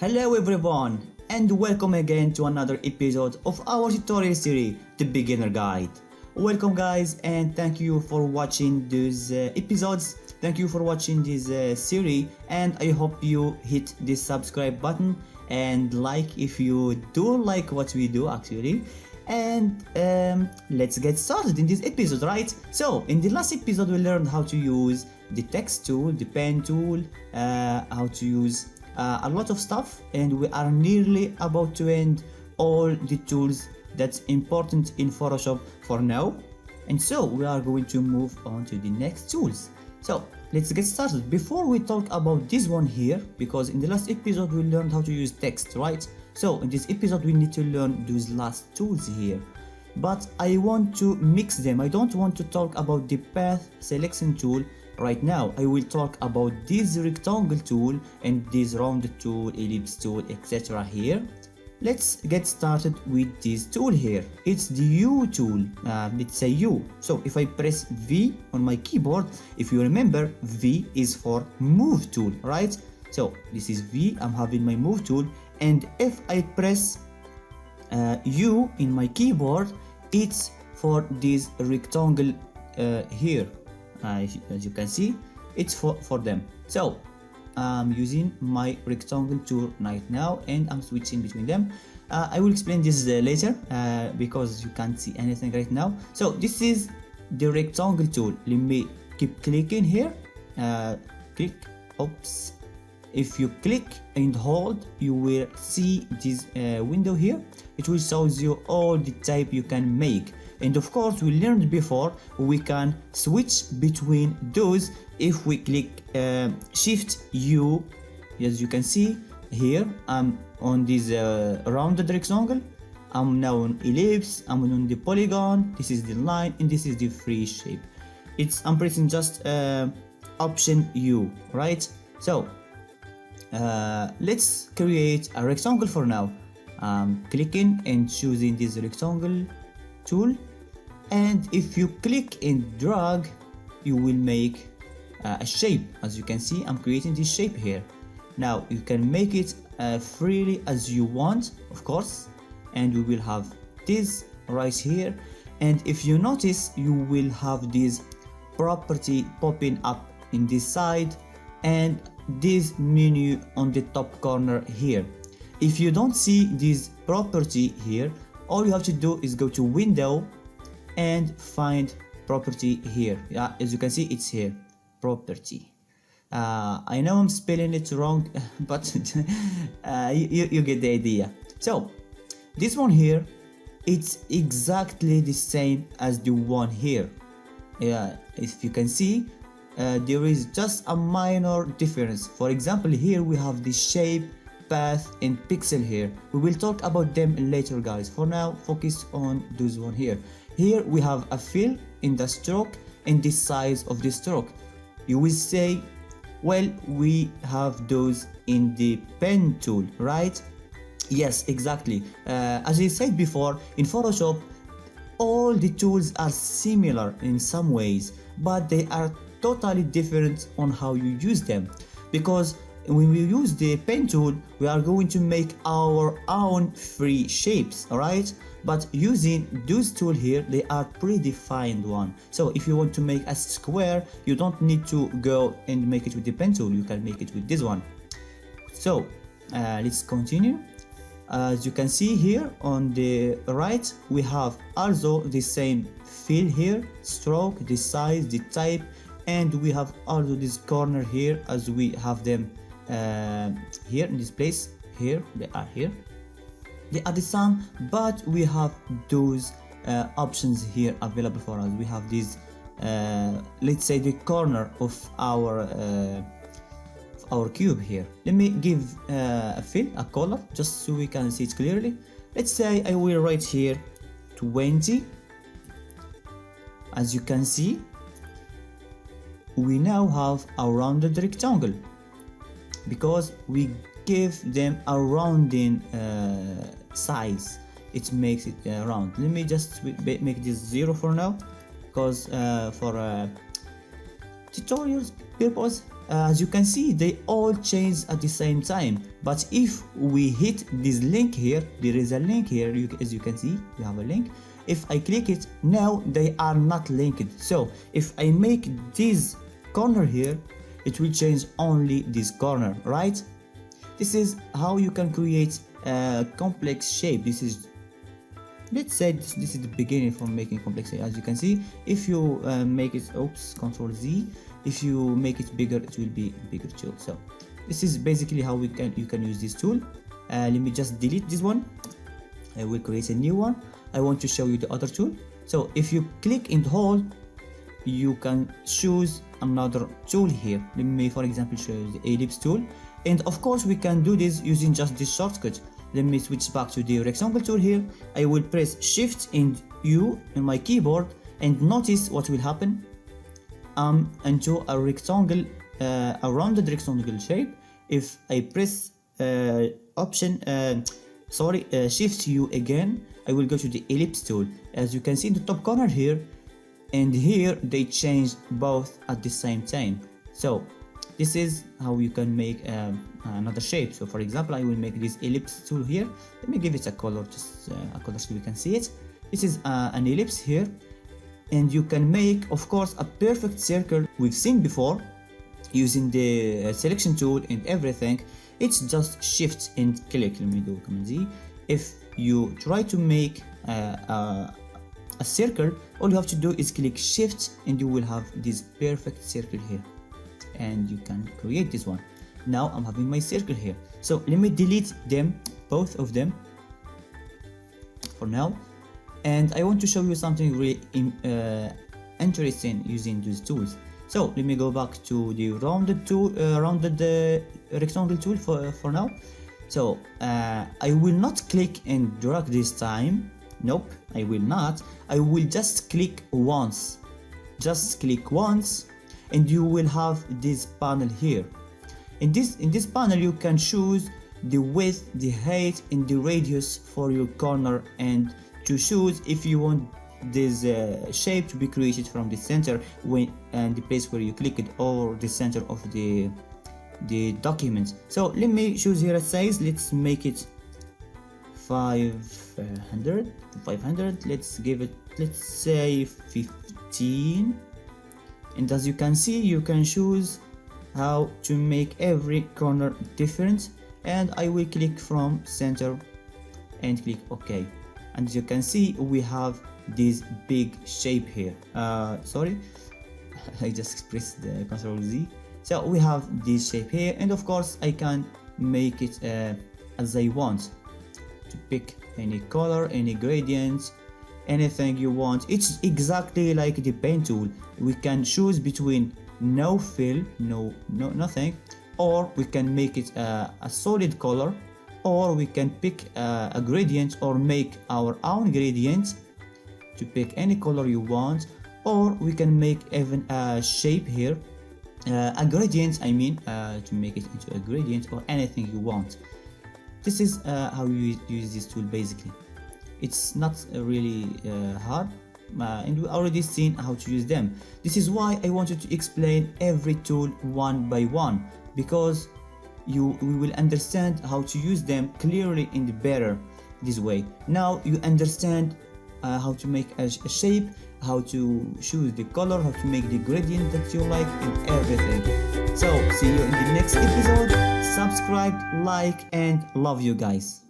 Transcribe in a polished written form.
Hello everyone, and welcome again to another episode of our tutorial series, The Beginner Guide. Welcome guys, and thank you for watching these episodes. Thank you for watching this series, and I hope you hit the subscribe button and like if you do like what we do actually. And let's get started in this episode, right? So in the last episode we learned how to use the text tool, the pen tool, how to use a lot of stuff, and we are nearly about to end all the tools that's important in Photoshop for now. And so we are going to move on to the next tools. So let's get started. Before we talk about this one here, because in the last episode we learned how to use text, right? So in this episode we need to learn those last tools here, but I want to mix them. I don't want to talk about the path selection tool right now. I will talk about this rectangle tool and this rounded tool, ellipse tool, etc. here. Let's get started with this tool here. It's the U tool. It's a U. So if I press V on my keyboard, if you remember, V is for move tool, right? So this is V, I'm having my move tool, and if I press U in my keyboard, it's for this rectangle here. As you can see, it's for them. So I'm using my rectangle tool right now and I'm switching between them. I will explain this later because you can't see anything right now. So this is the rectangle tool. Let me keep clicking here. Click. Oops. If you click and hold, you will see this window here. It will show you all the type you can make. And of course, we learned before, we can switch between those if we click Shift U. As you can see here, I'm on this rounded rectangle. I'm now on ellipse, I'm on the polygon, this is the line, and this is the free shape. I'm pressing just Option U, right? So let's create a rectangle for now. Clicking and choosing this rectangle tool, and if you click and drag, you will make a shape. As you can see, I'm creating this shape here. Now you can make it freely as you want, of course, and we will have this right here. And if you notice, you will have this property popping up in this side and this menu on the top corner here. If you don't see this property here, all you have to do is go to Window and find property here. Yeah, as you can see, it's here, property. I know I'm spelling it wrong, but you get the idea. So this one here, it's exactly the same as the one here. If you can see, there is just a minor difference. For example, here we have the shape, path, and pixel here. We will talk about them later, guys. For now, focus on this one here. Here we have a fill in the stroke and the size of the stroke. You will say, well, we have those in the pen tool, right? Yes, exactly. As I said before, in Photoshop, all the tools are similar in some ways, but they are totally different on how you use them. Because when we use the pen tool, we are going to make our own free shapes, alright? But using those tools here, they are predefined one. So if you want to make a square, you don't need to go and make it with the pen tool. You can make it with this one. So let's continue. As you can see here on the right, we have also the same fill here, stroke, the size, the type, and we have also this corner here as we have them here in this place. Here they are here. They are the same, but we have those options here available for us. We have this, let's say, the corner of our cube here. Let me give a fill, a color, just so we can see it clearly. Let's say I will write here 20. As you can see, we now have a rounded rectangle because we give them a rounding size. It makes it round. Let me just make this 0 for now, because for tutorials purpose as you can see, they all change at the same time. But if we hit this link here, there is a link here, as you can see, we have a link. If I click it, now they are not linked. So if I make this corner here, it will change only this corner, right? This is how you can create a complex shape. This is, let's say this is the beginning for making complex shape. As you can see, if you make it, Control Z, if you make it bigger, it will be bigger too. So this is basically how you can use this tool. Let me just delete this one. I will create a new one. I want to show you the other tool. So if you click and hold, you can choose another tool here. Let me, for example, show you the ellipse tool. And of course, we can do this using just this shortcut. Let me switch back to the rectangle tool here. I will press Shift and U on my keyboard, and notice what will happen. Into a rectangle, a rounded rectangle shape. If I press Shift U again, I will go to the ellipse tool. As you can see in the top corner here, and here they change both at the same time. So this is how you can make another shape. So for example, I will make this ellipse tool here. Let me give it a color, just a color so we can see it. This is an ellipse here, and you can make, of course, a perfect circle we've seen before using the selection tool and everything. It's just Shift and click. Let me do Command Z. If you try to make a circle, all you have to do is click Shift and you will have this perfect circle here, and you can create this one. Now I'm having my circle here. So let me delete them, both of them, for now. And I want to show you something really interesting using these tools. So let me go back to the rounded tool, rectangle tool for now. So I will not click and drag this time. Nope, I will not. I will just click once. Just click once, and you will have this panel here. In this panel, you can choose the width, the height, and the radius for your corner, and to choose if you want this shape to be created from the center and the place where you click it, or the center of the document. So let me choose here a size. Let's make it 500. Let's give it, let's say 15. And as you can see, you can choose how to make every corner different, and I will click from center and click OK. And as you can see, we have this big shape here. Sorry, I just pressed the Ctrl Z. So we have this shape here, and of course I can make it as I want, to pick any color, any gradient, anything you want. It's exactly like the pen tool. We can choose between no fill, nothing, or we can make it a solid color, or we can pick a gradient or make our own gradient to pick any color you want, or we can make even a shape here, a gradient, I mean, to make it into a gradient or anything you want. This is how you use this tool basically. It's not really hard, and we already seen how to use them. This is why I wanted to explain every tool one by one, because we will understand how to use them clearly and better this way. Now you understand how to make a shape, how to choose the color, how to make the gradient that you like, and everything. So see you in the next episode. Subscribe, like, and love you guys.